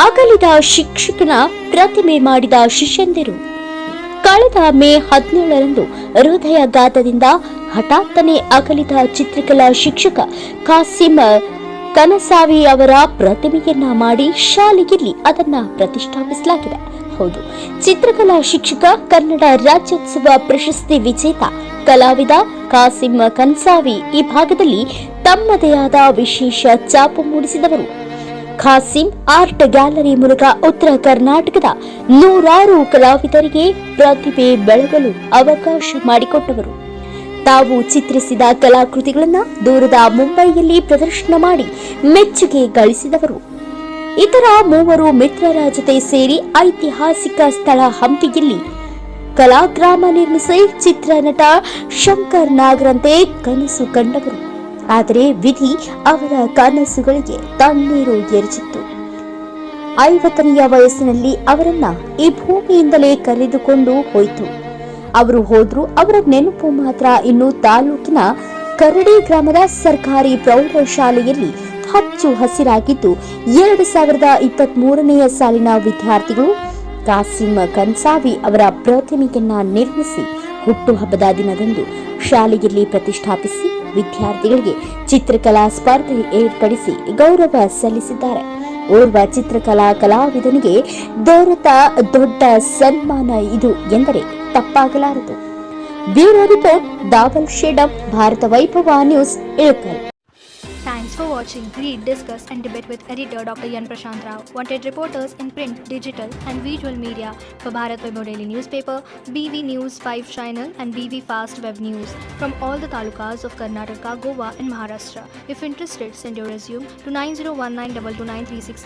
ಅಗಲಿದ ಶಿಕ್ಷಕನ ಪ್ರತಿಮೆ ಮಾಡಿದ ಶಿಷ್ಯಂದಿರು. ಕಳೆದ ಮೇ 17ರಂದು ಹೃದಯಾಘಾತದಿಂದ ಹಠಾತ್ತನೆ ಅಗಲಿದ ಚಿತ್ರಕಲಾ ಶಿಕ್ಷಕ ಕಾಸಿಂ ಕನಸಾವಿ ಅವರ ಪ್ರತಿಮೆಯನ್ನ ಮಾಡಿ ಶಾಲೆಯಲ್ಲಿ ಅದನ್ನ ಪ್ರತಿಷ್ಠಾಪಿಸಲಾಗಿದೆ. ಹೌದು, ಚಿತ್ರಕಲಾ ಶಿಕ್ಷಕ, ಕನ್ನಡ ರಾಜ್ಯೋತ್ಸವ ಪ್ರಶಸ್ತಿ ವಿಜೇತ ಕಲಾವಿದ ಕಾಸಿಂ ಕನಸಾವಿ ಈ ಭಾಗದಲ್ಲಿ ತಮ್ಮದೇ ಆದ ವಿಶೇಷ ಛಾಪು ಮೂಡಿಸಿದವರು. ಕಾಸಿಂ ಆರ್ಟ್ ಗ್ಯಾಲರಿ ಮೂಲಕ ಉತ್ತರ ಕರ್ನಾಟಕದ ನೂರಾರು ಕಲಾವಿದರಿಗೆ ಪ್ರತಿಭೆ ಬೆಳಗಲು ಅವಕಾಶ ಮಾಡಿಕೊಟ್ಟವರು. ತಾವು ಚಿತ್ರಿಸಿದ ಕಲಾಕೃತಿಗಳನ್ನು ದೂರದ ಮುಂಬೈಯಲ್ಲಿ ಪ್ರದರ್ಶನ ಮಾಡಿ ಮೆಚ್ಚುಗೆ ಗಳಿಸಿದವರು. ಇತರ ಮೂವರು ಮಿತ್ರರ ಜೊತೆ ಸೇರಿ ಐತಿಹಾಸಿಕ ಸ್ಥಳ ಹಂಪಿಯಲ್ಲಿ ಕಲಾಗ್ರಾಮ ನಿರ್ಮಿಸಿ ಚಿತ್ರನಟ ಶಂಕರ್ ನಾಗ್ರಂತೆ ಕನಸು ಕಂಡವರು. ಆದರೆ ವಿಧಿ ಅವರ ಕನಸುಗಳಿಗೆ ತಣ್ಣೀರು ಎರಚಿತ್ತು. 50ನೆಯ ವಯಸ್ಸಿನಲ್ಲಿ ಅವರನ್ನ ಈ ಭೂಮಿಯಿಂದಲೇ ಕರೆದುಕೊಂಡು ಹೋಯಿತು. ಅವರು ಹೋದ್ರು, ಅವರ ನೆನಪು ಮಾತ್ರ ಇನ್ನು ತಾಲೂಕಿನ ಕರಡಿ ಗ್ರಾಮದ ಸರ್ಕಾರಿ ಪ್ರೌಢಶಾಲೆಯಲ್ಲಿ ಹಚ್ಚು ಹಸಿರಾಗಿದ್ದು 2023ನೇ ಸಾಲಿನ ವಿದ್ಯಾರ್ಥಿಗಳು ಕಾಸಿಂ ಕನಸಾವಿ ಅವರ ಪ್ರತಿಮೆಯನ್ನ ನಿರ್ಮಿಸಿ ಹುಟ್ಟುಹಬ್ಬದ ದಿನದಂದು ಶಾಲೆಯಲ್ಲಿ ಪ್ರತಿಷ್ಠಾಪಿಸಿ ವಿದ್ಯಾರ್ಥಿಗಳಿಗೆ ಚಿತ್ರಕಲಾ ಸ್ಪರ್ಧೆ ಏರ್ಪಡಿಸಿ ಗೌರವ ಸಲ್ಲಿಸಿದ್ದಾರೆ. ಓರ್ವ ಚಿತ್ರಕಲಾ ಕಲಾವಿದನಿಗೆ ದೊರೆತ ದೊಡ್ಡ ಸನ್ಮಾನ ಇದು ಎಂದರೆ ತಪ್ಪಾಗಲಾರದು. ಬ್ಯೂರೋ ರಿಪೋರ್ಟ್, ದಾವಲ್ ಶೇಡಂ, ಭಾರತ ವೈಭವ news, Ilkal. Thanks for watching. Read, discuss and debate with editor Dr. Yan Prashant Rao. Wanted reporters in print, digital and visual media for Bharat Vaibhav Daily Newspaper, BV News 5 Channel and BV Fast Web News from all the talukas of Karnataka, Goa and Maharashtra. If interested, send your resume to 9019229369.